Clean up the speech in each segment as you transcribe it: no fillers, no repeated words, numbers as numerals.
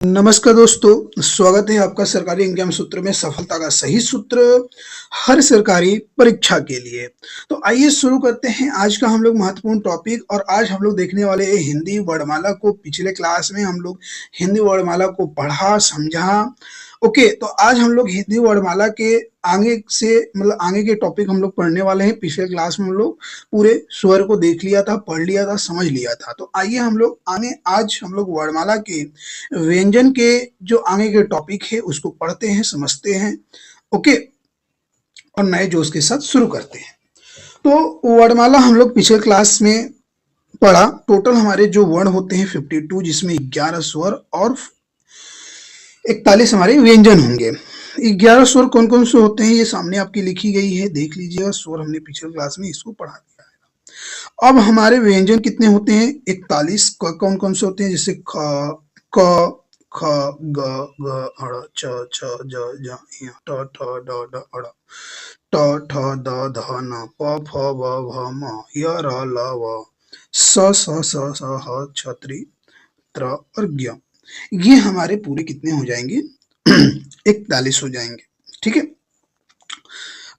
नमस्कार दोस्तों, स्वागत है आपका सरकारी एग्जाम सूत्र में। सफलता का सही सूत्र हर सरकारी परीक्षा के लिए। तो आइए शुरू करते हैं आज का हम लोग महत्वपूर्ण टॉपिक। और आज हम लोग देखने वाले हैं हिंदी वर्णमाला को। पिछले क्लास में हम लोग हिंदी वर्णमाला को पढ़ा समझा। ओके, तो आज हम लोग हिंदी वर्णमाला के आगे से मतलब आगे के टॉपिक हम लोग पढ़ने वाले हैं। पिछले क्लास में हम लोग पूरे स्वर को देख लिया था, पढ़ लिया था, समझ लिया था। तो आइए हम लोग आगे आज हम लोग वर्णमाला के व्यंजन के जो आगे के टॉपिक है उसको पढ़ते हैं, समझते हैं। ओके, और नए जोश के साथ शुरू करते हैं। तो वर्णमाला हम लोग पिछले क्लास में पढ़ा। टोटल हमारे जो वर्ण होते हैं 52, जिसमें 11 स्वर और 41 हमारे व्यंजन होंगे। 11 स्वर कौन कौन से होते हैं ये सामने आपकी लिखी गई है, देख लीजिएगा। स्वर हमने पिछले क्लास में इसको पढ़ा दिया है। अब हमारे व्यंजन कितने होते हैं? 41। कौन कौन से होते हैं? जैसे ख, क, ख, ग, ङ, च, छ, ज, ज, ञ, ट, ठ, ड, ढ, ढ़, ट, ठ, द, ध, न, प, फ, ब, भ, म, य, र, ल, व, स, स, ह, छ, त्रि, त्र और ज्ञ। ये हमारे पूरे कितने हो जाएंगे? 41 हो जाएंगे। ठीक है,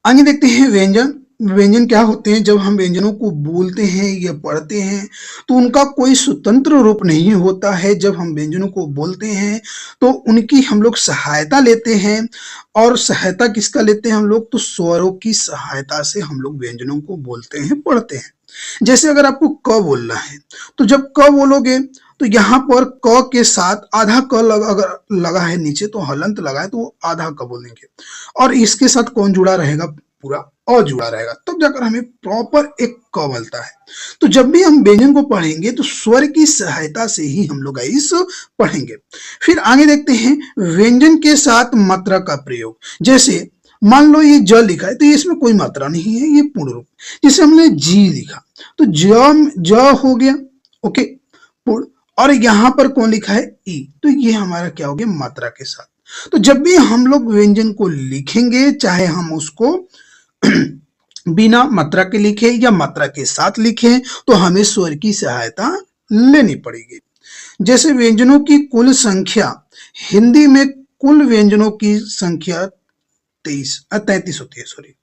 आगे देखते हैं व्यंजन। व्यंजन क्या होते हैं? जब हम व्यंजनों को बोलते हैं या पढ़ते हैं तो उनका कोई स्वतंत्र रूप नहीं होता है। जब हम व्यंजनों को बोलते हैं तो उनकी हम लोग सहायता लेते हैं। और सहायता किसका लेते हैं हम लोग? तो स्वरों की सहायता से हम लोग व्यंजनों को बोलते हैं, पढ़ते हैं। जैसे अगर आपको क बोलना है तो जब क बोलोगे तो यहाँ पर क के साथ आधा क अगर लगा है नीचे तो हलंत लगा है तो वो आधा क बोलेंगे। और इसके साथ कौन जुड़ा रहेगा? पूरा अ जुड़ा रहेगा, तब जाकर हमें प्रॉपर एक क मिलता है। तो जब भी हम व्यंजन को पढ़ेंगे तो स्वर की सहायता से ही हम लोग इस पढ़ेंगे। फिर आगे देखते हैं व्यंजन के साथ मात्रा का प्रयोग। जैसे मान लो ये ज लिखा है तो इसमें कोई मात्रा नहीं है, ये पूर्ण रूप। जैसे हमने जी लिखा तो ज हो गया, ओके, पूर्ण। और यहाँ पर कौन लिखा है? ई, तो ये हमारा क्या हो गया? मात्रा के साथ। तो जब भी हम लोग व्यंजन को लिखेंगे, चाहे हम उसको बिना मात्रा के लिखे या मात्रा के साथ लिखें, तो हमें स्वर की सहायता लेनी पड़ेगी। जैसे व्यंजनों की कुल संख्या, हिंदी में कुल व्यंजनों की संख्या 33 होती है, सॉरी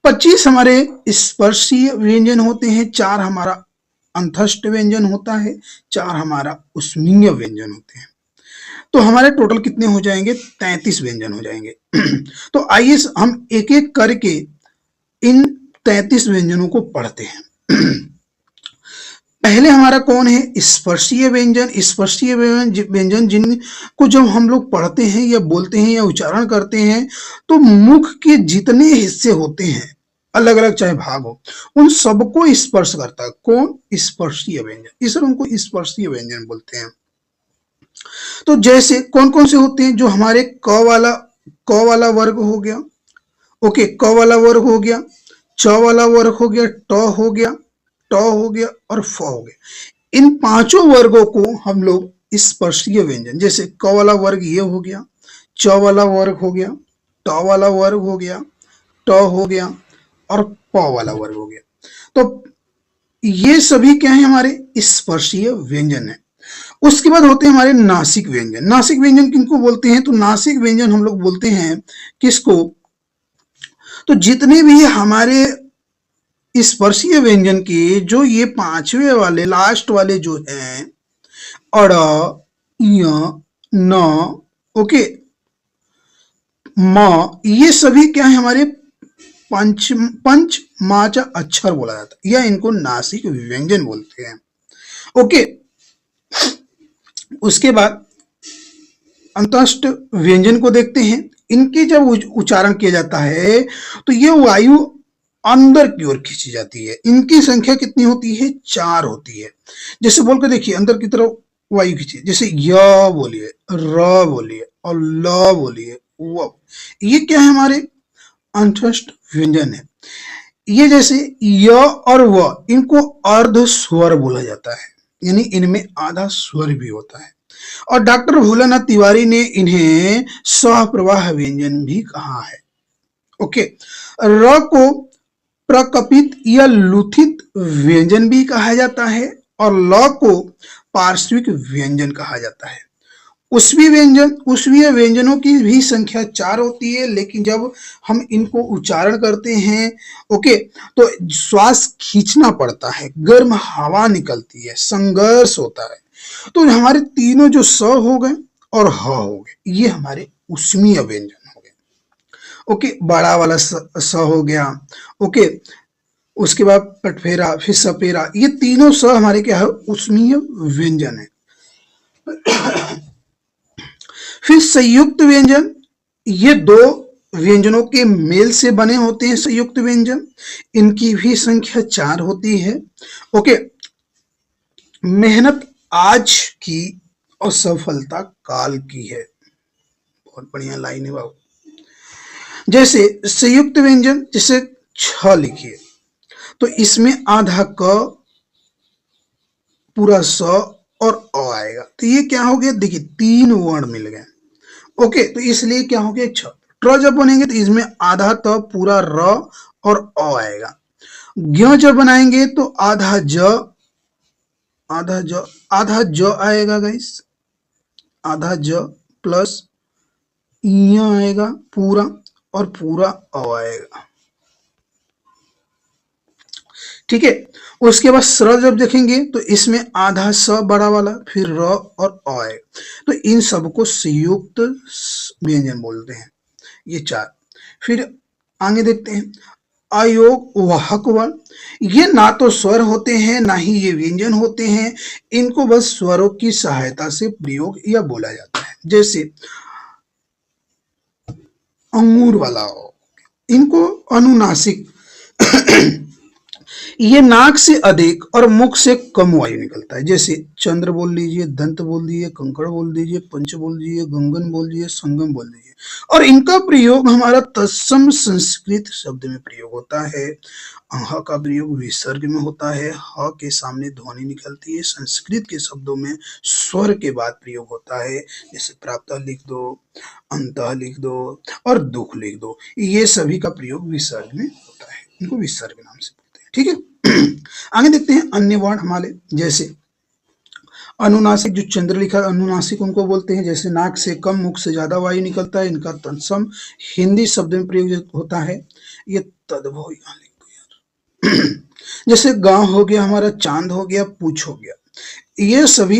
25 हमारे स्पर्शीय व्यंजन होते हैं, 4 हमारा अंतस्थ व्यंजन होता है, 4 हमारा उष्मीय व्यंजन होते हैं। तो हमारे टोटल कितने हो जाएंगे? 33 व्यंजन हो जाएंगे। तो आइए हम एक एक करके इन 33 व्यंजनों को पढ़ते हैं। पहले हमारा कौन है? स्पर्शीय व्यंजन। स्पर्शीय व्यंजन जिनको जब हम लोग पढ़ते हैं या बोलते हैं या उच्चारण करते हैं तो मुख के जितने हिस्से होते हैं, अलग अलग चाहे भाग हो, उन सबको स्पर्श करता है। कौन? स्पर्शीय व्यंजन। इस उनको स्पर्शीय व्यंजन बोलते हैं। तो जैसे कौन कौन से होते हैं? जो हमारे क वाला वर्ग हो गया, ओके, क वाला वर्ग हो गया, च वाला वर्ग हो गया, ट हो गया, ट हो गया और फ हो गया। इन पांचों वर्गों को हम लोग स्पर्शीय व्यंजन, जैसे क वाला वर्ग ये हो गया, च वाला वर्ग हो गया, ट वाला वर्ग हो गया, ट हो गया और प वाला वर्ग हो गया। तो ये सभी क्या है? हमारे स्पर्शीय व्यंजन है। उसके बाद होते हैं हमारे नासिक व्यंजन। नासिक व्यंजन किनको बोलते हैं? तो नासिक व्यंजन हम लोग बोलते हैं किसको? तो जितने भी हमारे स्पर्शीय व्यंजन के जो ये पांचवे वाले लास्ट वाले जो हैं, अड़, य, न, ओके, म, ये सभी क्या है? हमारे पंच माचा अक्षर बोला जाता है, या इनको नासिक व्यंजन बोलते हैं। ओके, उसके बाद अंतस्थ व्यंजन को देखते हैं। इनके जब उच्चारण किया जाता है तो ये वायु अंदर की ओर खींची जाती है। इनकी संख्या कितनी होती है? 4 होती है। जैसे बोल के देखिए, अंदर की तरफ वायु खींचिए। जैसे य बोलिए, र बोलिए और ल बोलिए, व। ये क्या है? हमारे अंतस्थ व्यंजन है। ये जैसे य और व, इनको अर्ध स्वर बोला जाता है, यानी इनमें आधा स्वर भी होता है। और डॉक्टर भोलानाथ तिवारी ने इन्हें सहप्रवाह व्यंजन भी कहा है। ओके, र को प्रकपित या लुथित व्यंजन भी कहा जाता है और ल को पार्श्विक व्यंजन कहा जाता है। उष्मीय व्यंजनों की भी संख्या 4 होती है, लेकिन जब हम इनको उच्चारण करते हैं, ओके, तो श्वास खींचना पड़ता है, गर्म हवा निकलती है, संघर्ष होता है। तो हमारे तीनों जो स हो गए और ह हो गए, ये हमारे उष्मीय व्यंजन हो गए। ओके, बड़ा वाला स हो गया। ओके, उसके बाद पटफेरा, फिर सपेरा, ये तीनों स हमारे क्या है, उष्मीय व्यंजन है। फिर संयुक्त व्यंजन, ये दो व्यंजनों के मेल से बने होते हैं संयुक्त व्यंजन, इनकी भी संख्या 4 होती है। ओके, मेहनत आज की और सफलता काल की है। बहुत बढ़िया लाइन है बाबू। जैसे संयुक्त व्यंजन, जैसे छ लिखिए, तो इसमें आधा क, पूरा स और अ आएगा, तो ये क्या हो गया, देखिए 3 वर्ण मिल गए। ओके, तो इसलिए क्या हो गया, छ। ट्र जब बनेंगे तो इसमें आधा त, पूरा र और अ आएगा। ज्ञ जब बनाएंगे तो आधा ज, आधा ज आएगा गाइस, आधा ज प्लस य आएगा पूरा, और पूरा अ आएगा। ठीक है, उसके बाद स्र जब देखेंगे तो इसमें आधा स बड़ा वाला, फिर र और अ आएगा। तो इन सबको संयुक्त व्यंजन बोलते हैं, ये 4। फिर आगे देखते हैं अयोग वाहक वर्ण, ये ना तो स्वर होते हैं ना ही ये व्यंजन होते हैं, इनको बस स्वरों की सहायता से प्रयोग या बोला जाता है। जैसे अंगूर वाला हो, इनको अनुनासिक ये नाक से अधिक और मुख से कम वायु निकलता है। जैसे चंद्र बोल लीजिए, दंत बोल दीजिए, कंकड़ बोल दीजिए, पंच बोल दीजिए, गंगन बोल दीजिए, संगम बोल दीजिए। और इनका प्रयोग हमारा तत्सम संस्कृत शब्द में प्रयोग होता है। ह का प्रयोग विसर्ग में होता है, ह के सामने ध्वनि निकलती है। संस्कृत के शब्दों में स्वर के बाद प्रयोग होता है, जैसे प्राप्त लिख दो, अंत लिख दो और दुख लिख दो, ये सभी का प्रयोग विसर्ग में होता है, इनको विसर्ग नाम से बोलते हैं। ठीक है, आगे देखते हैं अन्य वर्ण हमारे, जैसे अनुनासिक, जो चंद्र लिखा है अनुनासिक उनको बोलते हैं। जैसे नाक से कम मुख से ज्यादा वायु निकलता है, इनका तत्सम हिंदी शब्द में प्रयोग होता है। ये तद्भव यहाँ लिख दो यार। जैसे गांव हो गया हमारा, चांद हो गया, पूछ हो गया, ये सभी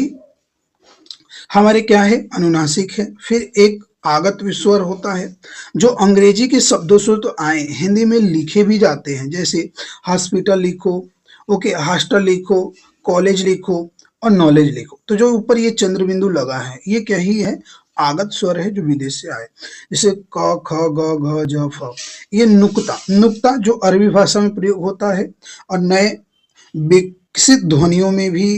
हमारे क्या है, अनुनासिक है। फिर एक आगत विस्वर होता है, जो अंग्रेजी के शब्दों से तो आए, हिंदी में लिखे भी जाते हैं। जैसे हॉस्पिटल लिखो, ओके, हॉस्टल लिखो, कॉलेज लिखो और नॉलेज लिखो। तो जो ऊपर ये चंद्र बिंदु लगा है, ये क्या ही है, आगत स्वर है जो विदेश से आए। जैसे क, ख, ग, घ, ज, फ। ये नुक्ता, नुक्ता जो अरबी भाषा में प्रयोग होता है, और नए विकसित ध्वनियों में भी,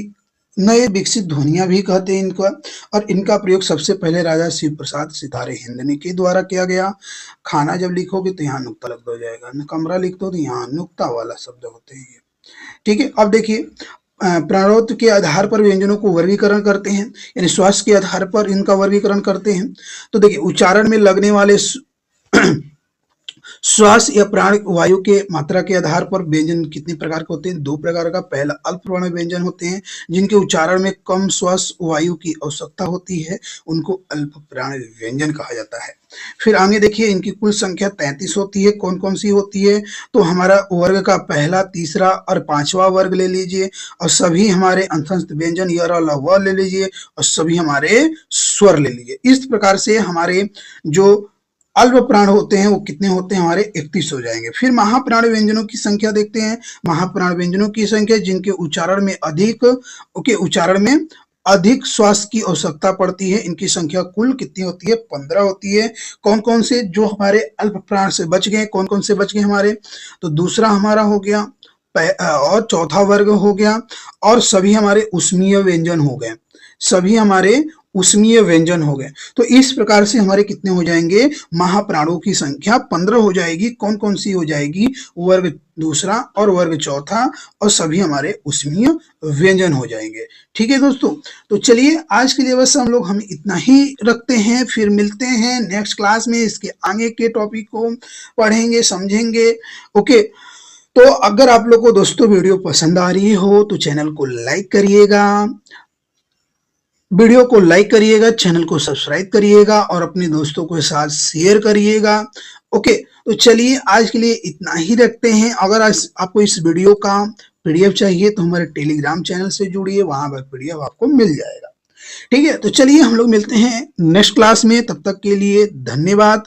नए विकसित ध्वनियां भी कहते हैं इनका। और इनका प्रयोग सबसे पहले राजा शिव प्रसाद सितारे हिंदनी के द्वारा किया गया। खाना जब लिखोगे तो यहाँ नुक्ता लग जाएगा, कमरा लिख दो तो यहाँ नुक्ता वाला शब्द होते हैं ये। ठीक है, अब देखिए प्राणोक्त के आधार पर व्यंजनों को वर्गीकरण करते हैं, यानी श्वास के आधार पर इनका वर्गीकरण करते हैं। तो देखिए उच्चारण में लगने वाले श्वास या प्राण वायु के मात्रा के आधार पर व्यंजन कितने प्रकार के होते हैं, 2 प्रकार का। पहला अल्प प्राण व्यंजन होते हैं, जिनके उच्चारण में कम श्वास वायु की आवश्यकता होती है, उनको अल्प प्राण व्यंजन कहा जाता है। फिर आगे देखिए इनकी कुल संख्या 33 होती है। कौन कौन सी होती है, तो हमारा वर्ग का पहला, तीसरा और 5वां वर्ग ले लीजिए, और सभी हमारे अंतस्थ व्यंजन य र ल व ले लीजिए, और सभी हमारे स्वर ले लीजिए। इस प्रकार से हमारे जो अल्प प्राण होते हैं वो कितने होते हैं, हमारे 31 हो जाएंगे। फिर महाप्राण व्यंजनों की संख्या देखते हैं। महाप्राण व्यंजनों की संख्या जिनके उच्चारण में अधिक श्वास की आवश्यकता पड़ती है, इनकी संख्या कुल कितनी होती है, 15 होती है। कौन कौन से, जो हमारे अल्प प्राण से बच गए, कौन कौन से बच गए हमारे, तो दूसरा हमारा हो गया, और चौथा वर्ग हो गया, और सभी हमारे उष्मीय व्यंजन हो गए, सभी हमारे उष्मीय व्यंजन हो गए। तो इस प्रकार से हमारे कितने हो जाएंगे, महाप्राणों की संख्या 15 हो जाएगी। कौन कौन सी हो जाएगी, वर्ग दूसरा और वर्ग चौथा, और सभी हमारे उष्मीय व्यंजन हो जाएंगे। ठीक है दोस्तों, तो चलिए आज के लिए बस हम इतना ही रखते हैं। फिर मिलते हैं नेक्स्ट क्लास में, इसके आगे के टॉपिक को पढ़ेंगे, समझेंगे। ओके, तो अगर आप लोग को दोस्तों वीडियो पसंद आ रही हो तो चैनल को लाइक करिएगा, वीडियो को लाइक करिएगा, चैनल को सब्सक्राइब करिएगा और अपने दोस्तों के साथ शेयर करिएगा। ओके, तो चलिए आज के लिए इतना ही रखते हैं। अगर आपको इस वीडियो का पीडीएफ चाहिए तो हमारे टेलीग्राम चैनल से जुड़िए, वहां पर पीडीएफ आपको मिल जाएगा। ठीक है, तो चलिए हम लोग मिलते हैं नेक्स्ट क्लास में, तब तक के लिए धन्यवाद।